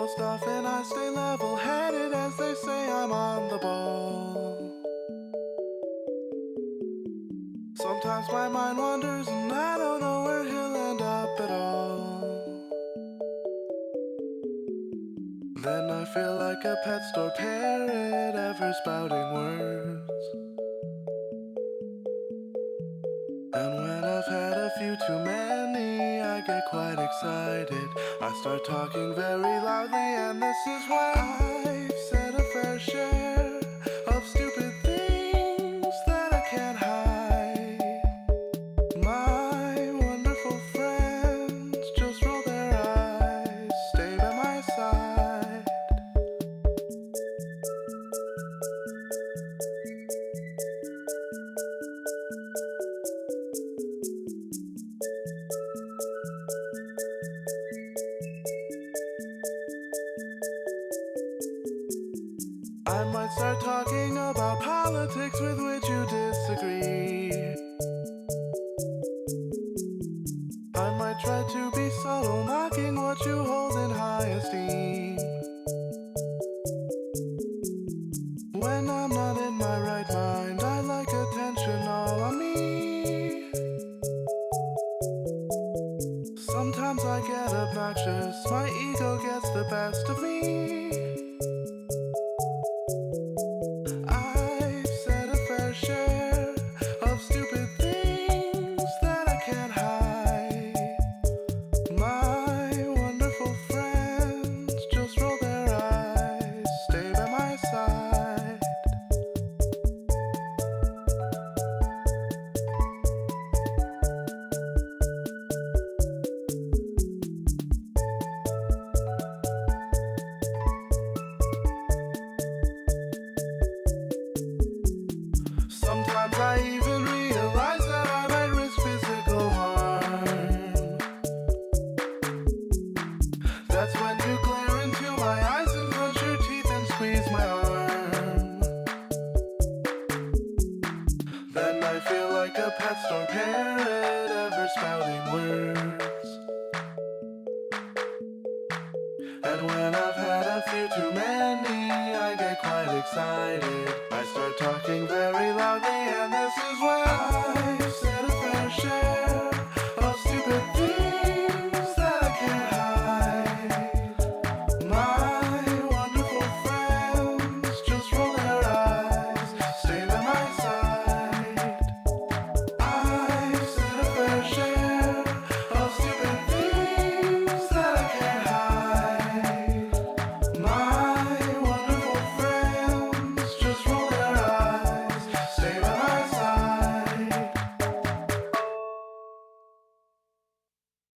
Most often I stay level-headed as they say I'm on the ball. Sometimes my mind wanders and I don't know where he'll end up at all. Then I feel like a pet store parrot ever spouting words. And when I've had a few too many, I get quite excited. I start talking very loudly, and this is why I've said a fair share of stupid things that I can't hide. My wonderful friends just roll their eyes, stay by my side. I might start talking about politics with which you disagree. I might try to be subtle, mocking what you hold in high esteem. When I'm not in my right mind, I like attention all on me. Sometimes I get obnoxious, my ego gets the best of me. I've said a fair share of stupid things that I can't hide. My wonderful friends just roll their eyes, stay by my side. Sometimes I even realize that I might risk physical harm. That's when you glare into my eyes and clench your teeth and squeeze my arm. Then I feel like a pet store parrot ever spouting words. And when I've had a few too many, I get quite excited. I start talking very loudly, and this is when